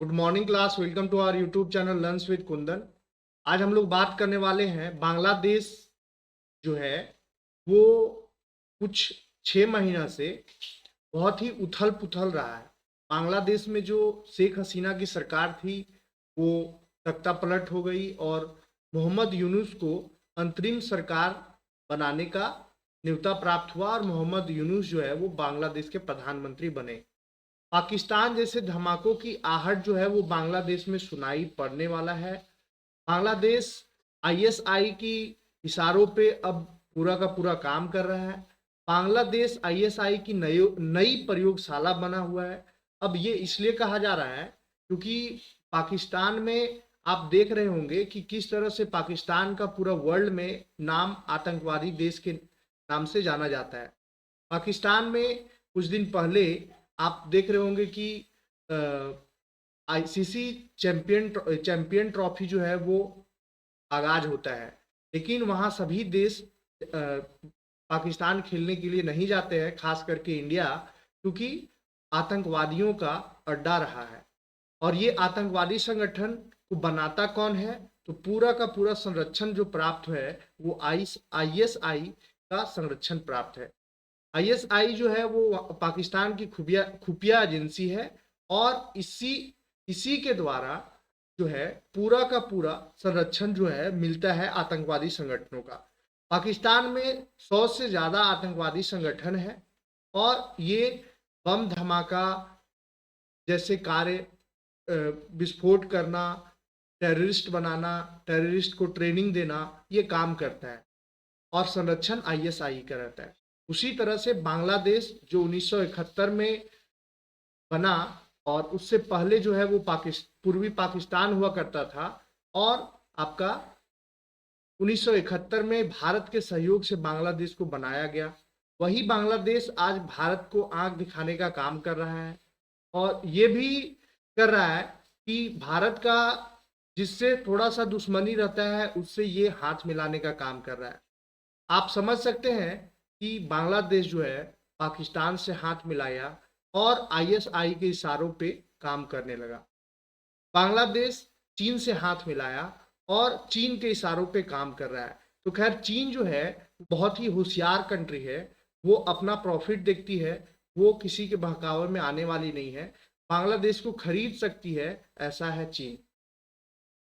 Good morning class. Welcome to our YouTube channel learns with Kundan. आज हम लोग बात करने वाले हैं बांग्लादेश जो है वो कुछ 6 महीना से बहुत ही उथल पुथल रहा है। बांग्लादेश में जो शेख हसीना की सरकार थी वो तख्ता पलट हो गई और मोहम्मद यूनुस को अंतरिम सरकार बनाने का न्योता प्राप्त हुआ और मोहम्मद यूनुस जो है वो बांग्लादेश के प्रधानमंत्री बने। पाकिस्तान जैसे धमाकों की आहट जो है वो बांग्लादेश में सुनाई पड़ने वाला है। बांग्लादेश आईएसआई की इशारों पे अब पूरा का पूरा काम कर रहा है। बांग्लादेश आईएसआई की नई नई प्रयोगशाला बना हुआ है। अब ये इसलिए कहा जा रहा है क्योंकि पाकिस्तान में आप देख रहे होंगे कि किस तरह से पाकिस्तान का पूरा वर्ल्ड में नाम आतंकवादी देश के नाम से जाना जाता है। पाकिस्तान में कुछ दिन पहले आप देख रहे होंगे कि आईसीसी चैंपियन ट्रॉफी जो है वो आगाज होता है, लेकिन वहाँ सभी देश पाकिस्तान खेलने के लिए नहीं जाते हैं, खास करके इंडिया, क्योंकि आतंकवादियों का अड्डा रहा है। और ये आतंकवादी संगठन को बनाता कौन है? तो पूरा का पूरा संरक्षण जो प्राप्त है वो आईएसआई का संरक्षण प्राप्त है। आईएसआई जो है वो पाकिस्तान की खुफिया एजेंसी है और इसी इसी के द्वारा जो है पूरा का पूरा संरक्षण जो है मिलता है आतंकवादी संगठनों का। पाकिस्तान में 100 से ज़्यादा आतंकवादी संगठन है और ये बम धमाका जैसे कार्य, विस्फोट करना, टेररिस्ट बनाना, टेररिस्ट को ट्रेनिंग देना, ये काम करता है और संरक्षण आईएसआई का रहता है। उसी तरह से बांग्लादेश जो 1971 में बना और उससे पहले जो है वो पूर्वी पाकिस्तान हुआ करता था और आपका 1971 में भारत के सहयोग से बांग्लादेश को बनाया गया। वही बांग्लादेश आज भारत को आंख दिखाने का काम कर रहा है और ये भी कर रहा है कि भारत का जिससे थोड़ा सा दुश्मनी रहता है उससे ये हाथ मिलाने का काम कर रहा है। आप समझ सकते हैं कि बांग्लादेश जो है पाकिस्तान से हाथ मिलाया और आईएसआई के इशारों पे काम करने लगा। बांग्लादेश चीन से हाथ मिलाया और चीन के इशारों पे काम कर रहा है। तो खैर चीन जो है बहुत ही होशियार कंट्री है, वो अपना प्रॉफिट देखती है, वो किसी के बहकावे में आने वाली नहीं है, बांग्लादेश को खरीद सकती है, ऐसा है चीन।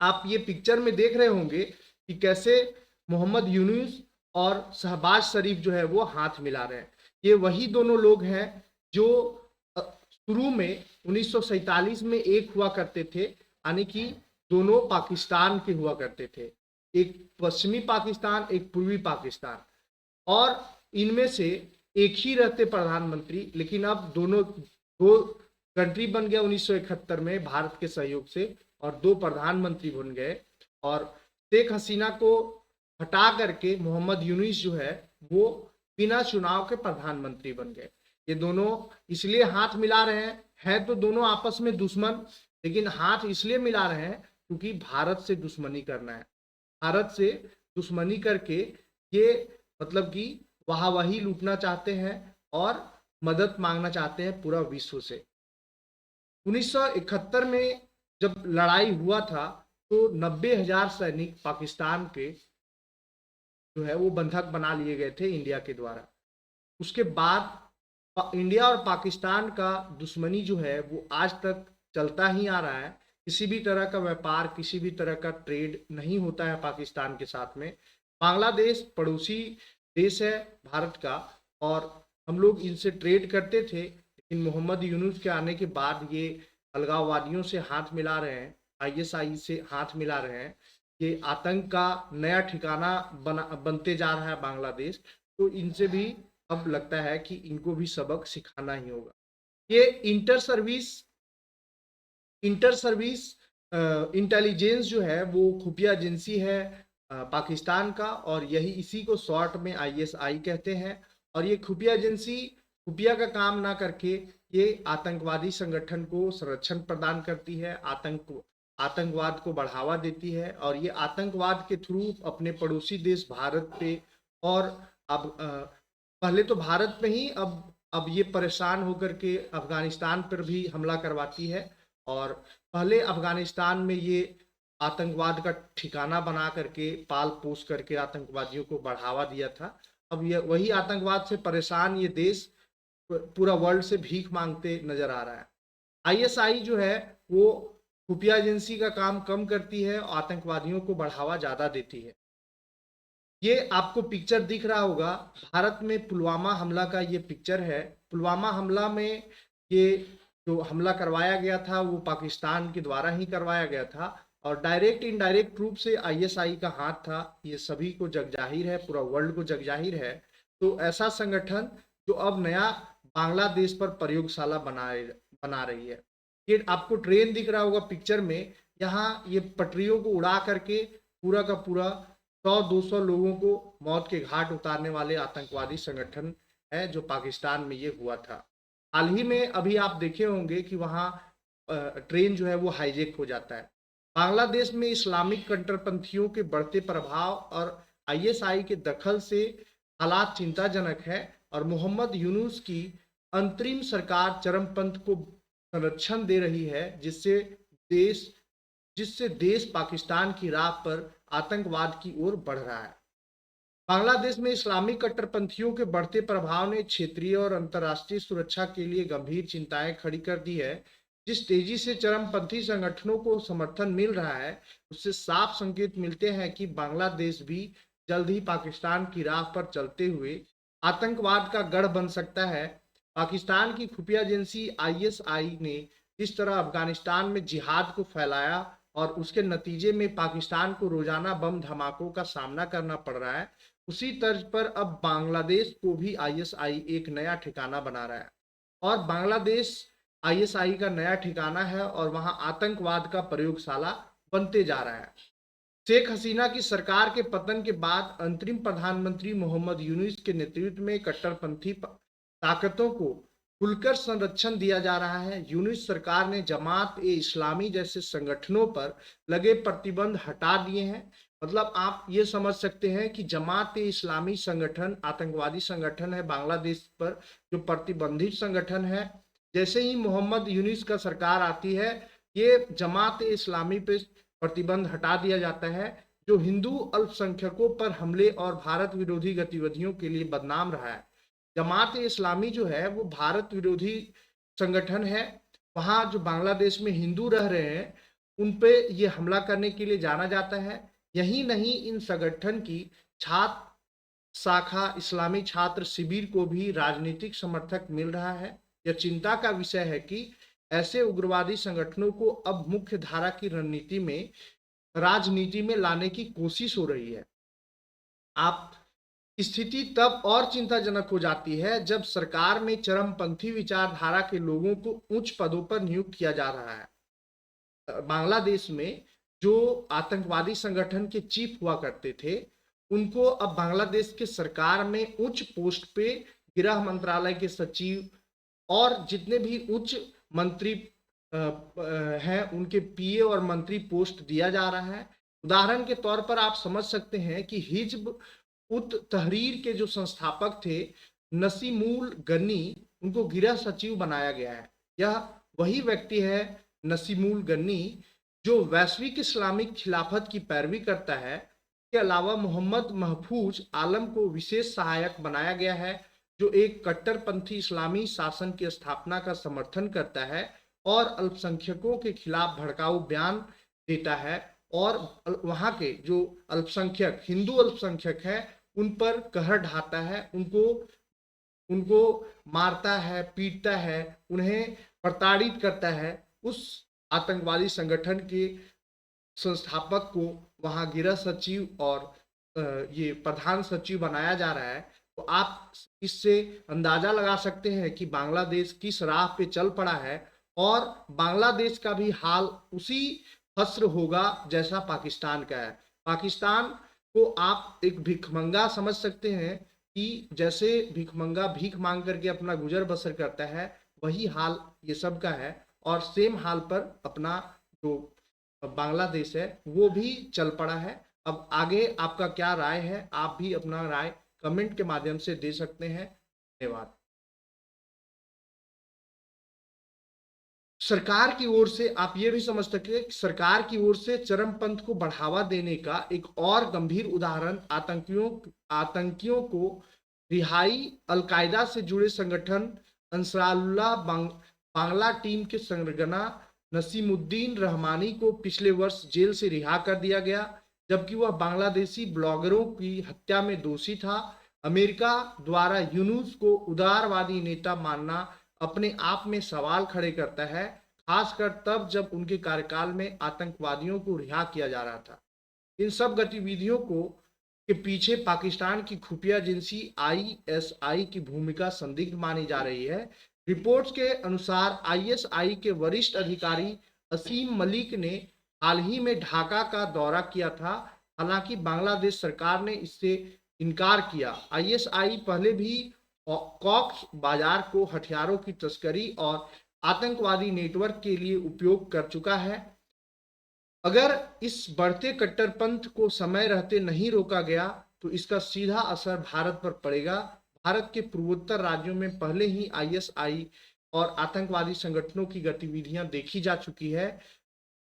आप ये पिक्चर में देख रहे होंगे कि कैसे मोहम्मद यूनुस और शहबाज शरीफ जो है वो हाथ मिला रहे हैं। ये वही दोनों लोग हैं जो शुरू में 1947 में एक हुआ करते थे, यानी कि दोनों पाकिस्तान के हुआ करते थे, एक पश्चिमी पाकिस्तान, एक पूर्वी पाकिस्तान, और इनमें से एक ही रहते प्रधानमंत्री, लेकिन अब दोनों दो कंट्री बन गया 1971 में भारत के सहयोग से और दो प्रधानमंत्री बन गए और शेख हसीना को हटा करके मोहम्मद यूनुस जो है वो बिना चुनाव के प्रधानमंत्री बन गए। ये दोनों इसलिए हाथ मिला रहे हैं तो दोनों आपस में दुश्मन, लेकिन हाथ इसलिए मिला रहे हैं क्योंकि भारत से दुश्मनी करना है। भारत से दुश्मनी करके ये मतलब कि वाहवाही लूटना चाहते हैं और मदद मांगना चाहते हैं पूरा विश्व से। 1971 में जब लड़ाई हुआ था तो 90,000 सैनिक पाकिस्तान के जो है वो बंधक बना लिए गए थे इंडिया के द्वारा। उसके बाद इंडिया और पाकिस्तान का दुश्मनी जो है वो आज तक चलता ही आ रहा है। किसी भी तरह का व्यापार, किसी भी तरह का ट्रेड नहीं होता है पाकिस्तान के साथ में। बांग्लादेश पड़ोसी देश है भारत का और हम लोग इनसे ट्रेड करते थे, लेकिन मोहम्मद यूनुस के आने के बाद ये अलगाववादियों से हाथ मिला रहे हैं, आईएसआई से हाथ मिला रहे हैं। ये आतंक का नया ठिकाना बनते जा रहा है बांग्लादेश। तो इनसे भी अब लगता है कि इनको भी सबक सिखाना ही होगा। ये इंटर सर्विस इंटेलिजेंस जो है वो खुफिया एजेंसी है पाकिस्तान का, और यही इसी को शॉर्ट में आईएसआई कहते हैं। और ये खुफिया एजेंसी खुफिया का काम ना करके ये आतंकवादी संगठन को संरक्षण प्रदान करती है, आतंकवाद को बढ़ावा देती है और ये आतंकवाद के थ्रू अपने पड़ोसी देश भारत पे और अब पहले तो भारत में ही अब ये परेशान होकर के अफगानिस्तान पर भी हमला करवाती है और पहले अफगानिस्तान में ये आतंकवाद का ठिकाना बना करके पाल पोस करके आतंकवादियों को बढ़ावा दिया था। अब ये वही आतंकवाद से परेशान ये देश पूरा वर्ल्ड से भीख मांगते नजर आ रहा है। आईएसआई जो है वो खुफिया एजेंसी का काम कम करती है और आतंकवादियों को बढ़ावा ज्यादा देती है। ये आपको पिक्चर दिख रहा होगा, भारत में पुलवामा हमला का ये पिक्चर है। पुलवामा हमला में ये जो हमला करवाया गया था वो पाकिस्तान के द्वारा ही करवाया गया था और डायरेक्ट इनडायरेक्ट रूप से आईएसआई का हाथ था। ये सभी को जगजाहिर है, पूरा वर्ल्ड को जगजाहिर है। तो ऐसा संगठन जो अब नया बांग्लादेश पर प्रयोगशाला बना रही है। ये आपको ट्रेन दिख रहा होगा पिक्चर में, यहाँ ये पटरियों को उड़ा करके पूरा का पूरा 100-200 लोगों को मौत के घाट उतारने वाले आतंकवादी संगठन है जो पाकिस्तान में ये हुआ था। हाल ही में अभी आप देखे होंगे कि वहाँ ट्रेन जो है वो हाईजेक हो जाता है। बांग्लादेश में इस्लामिक कट्टरपंथियों के बढ़ते प्रभाव और आईएसआई के दखल से हालात चिंताजनक है और मोहम्मद यूनुस की अंतरिम सरकार चरमपंथ को संरक्षण दे रही है, जिससे देश पाकिस्तान की राह पर आतंकवाद की ओर बढ़ रहा है। बांग्लादेश में इस्लामिक कट्टरपंथियों के बढ़ते प्रभाव ने क्षेत्रीय और अंतर्राष्ट्रीय सुरक्षा के लिए गंभीर चिंताएं खड़ी कर दी है। जिस तेजी से चरमपंथी संगठनों को समर्थन मिल रहा है, उससे साफ संकेत मिलते हैं कि बांग्लादेश भी जल्द ही पाकिस्तान की राह पर चलते हुए आतंकवाद का गढ़ बन सकता है। पाकिस्तान की खुफिया एजेंसी आईएसआई ने जिस तरह अफगानिस्तान में जिहाद को फैलाया और उसके नतीजे में पाकिस्तान को रोजाना बम धमाकों का सामना करना पड़ रहा है, उसी तर्ज पर अब बांग्लादेश को भी आईएसआई एक नया ठिकाना बना रहा है और बांग्लादेश आईएसआई का नया ठिकाना है और वहां आतंकवाद का प्रयोगशाला बनते जा रहा है। शेख हसीना की सरकार के पतन के बाद अंतरिम प्रधानमंत्री मोहम्मद यूनुस के नेतृत्व में कट्टरपंथी ताकतों को खुलकर संरक्षण दिया जा रहा है। यूनुस सरकार ने जमात ए इस्लामी जैसे संगठनों पर लगे प्रतिबंध हटा दिए हैं। मतलब आप ये समझ सकते हैं कि जमात ए इस्लामी संगठन आतंकवादी संगठन है बांग्लादेश पर, जो प्रतिबंधित संगठन है। जैसे ही मोहम्मद यूनुस का सरकार आती है, ये जमात ए इस्लामी पे प्रतिबंध हटा दिया जाता है, जो हिंदू अल्पसंख्यकों पर हमले और भारत विरोधी गतिविधियों के लिए बदनाम रहा है। जमात इस्लामी जो है वो भारत विरोधी संगठन है। वहाँ जो बांग्लादेश में हिंदू रह रहे हैं उन पे ये हमला करने के लिए जाना जाता है। यही नहीं, इन संगठन की छात्र शाखा इस्लामी छात्र शिविर को भी राजनीतिक समर्थक मिल रहा है। यह चिंता का विषय है कि ऐसे उग्रवादी संगठनों को अब मुख्य धारा की राजनीति में लाने की कोशिश हो रही है। आप स्थिति तब और चिंताजनक हो जाती है जब सरकार में चरमपंथी विचारधारा के लोगों को उच्च पदों पर नियुक्त किया जा रहा है। बांग्लादेश में जो आतंकवादी संगठन के चीफ हुआ करते थे, उनको अब बांग्लादेश के सरकार में उच्च पोस्ट पे गृह मंत्रालय के सचिव और जितने भी उच्च मंत्री हैं उनके पीए और मंत्री पोस्ट दिया जा रहा है। उदाहरण के तौर पर आप समझ सकते हैं कि हिज्ब उत तहरीर के जो संस्थापक थे नसीमुल गन्नी, उनको गृह सचिव बनाया गया है। यह वही व्यक्ति है नसीमुल गन्नी जो वैश्विक इस्लामिक खिलाफत की पैरवी करता है। इसके अलावा मोहम्मद महफूज आलम को विशेष सहायक बनाया गया है, जो एक कट्टरपंथी इस्लामी शासन की स्थापना का समर्थन करता है और अल्पसंख्यकों के खिलाफ भड़काऊ बयान देता है और वहाँ के जो अल्पसंख्यक हिंदू अल्पसंख्यक हैं उन पर कहर ढाता है, उनको मारता है, पीटता है, उन्हें प्रताड़ित करता है। उस आतंकवादी संगठन के संस्थापक को वहां गृह सचिव और ये प्रधान सचिव बनाया जा रहा है। तो आप इससे अंदाजा लगा सकते हैं कि बांग्लादेश किस राह पे चल पड़ा है और बांग्लादेश का भी हाल उसी हस्र होगा जैसा पाकिस्तान का है। पाकिस्तान को आप एक भिखमंगा समझ सकते हैं कि जैसे भिखमंगा भीख मांग करके अपना गुजर बसर करता है, वही हाल ये सब का है और सेम हाल पर अपना जो बांग्लादेश है वो भी चल पड़ा है। अब आगे आपका क्या राय है, आप भी अपना राय कमेंट के माध्यम से दे सकते हैं। धन्यवाद। सरकार की ओर से आप ये भी समझ सकते हैं कि सरकार की ओर से चरमपंथ को बढ़ावा देने का एक और गंभीर उदाहरण आतंकियों को रिहाई, अलकायदा से जुड़े संगठन अंसारुल्लाह बांग्ला टीम के सरगना नसीमुद्दीन रहमानी को पिछले वर्ष जेल से रिहा कर दिया गया, जबकि वह बांग्लादेशी ब्लॉगरों की हत्या में दोषी था। अमेरिका द्वारा यूनुस को उदारवादी नेता मानना अपने आप में सवाल खड़े करता है, खासकर तब जब उनके कार्यकाल में आतंकवादियों को रिहा किया जा रहा था। इन सब गतिविधियों को के पीछे पाकिस्तान की खुफिया एजेंसी आईएसआई की भूमिका संदिग्ध मानी जा रही है। रिपोर्ट्स के अनुसार आईएसआई के वरिष्ठ अधिकारी असीम मलिक ने हाल ही में ढाका का दौरा किया था, हालांकि बांग्लादेश सरकार ने इससे इनकार किया। आईएसआई पहले भी कॉक्स बाजार को हथियारों की तस्करी और आतंकवादी नेटवर्क के लिए उपयोग कर चुका है। अगर इस बढ़ते कट्टरपंथ को समय रहते नहीं रोका गया तो इसका सीधा असर भारत पर पड़ेगा। भारत के पूर्वोत्तर राज्यों में पहले ही आईएसआई और आतंकवादी संगठनों की गतिविधियां देखी जा चुकी है।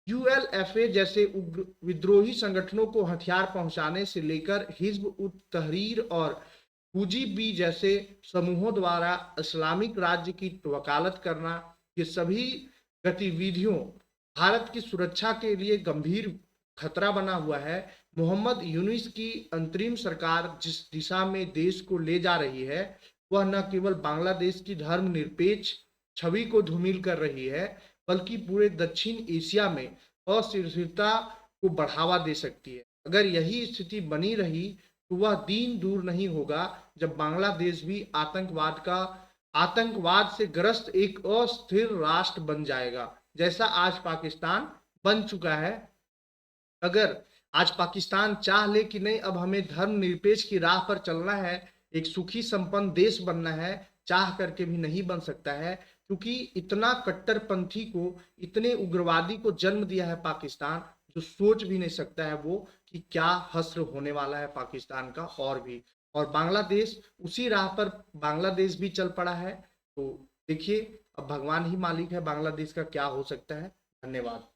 यूएलएफए जैसे उग्र विद्रोही संगठनों को हथियार पहुंचाने से लेकर हिज्ब उत तहरीर और हुजीबी जैसे समूहों द्वारा इस्लामिक राज्य की वकालत करना, ये सभी गतिविधियों भारत की सुरक्षा के लिए गंभीर खतरा बना हुआ है। मोहम्मद यूनुस की अंतरिम सरकार जिस दिशा में देश को ले जा रही है, वह न केवल बांग्लादेश की धर्मनिरपेक्ष छवि को धूमिल कर रही है, बल्कि पूरे दक्षिण एशिया में अस्थिरता को बढ़ावा दे सकती है। अगर यही स्थिति बनी रही तो वह दिन दूर नहीं होगा जब बांग्लादेश भी आतंकवाद से ग्रस्त एक अस्थिर राष्ट्र बन जाएगा, जैसा आज पाकिस्तान बन चुका है। अगर आज पाकिस्तान चाह ले कि नहीं, अब हमें धर्मनिरपेक्ष की राह पर चलना है, एक सुखी संपन्न देश बनना है, चाह करके भी नहीं बन सकता है, क्योंकि इतना कट्टरपंथी को, इतने उग्रवादी को जन्म दिया है पाकिस्तान, जो सोच भी नहीं सकता है वो कि क्या हश्र होने वाला है पाकिस्तान का। और बांग्लादेश उसी राह पर बांग्लादेश भी चल पड़ा है। तो देखिए, अब भगवान ही मालिक है बांग्लादेश का क्या हो सकता है। धन्यवाद।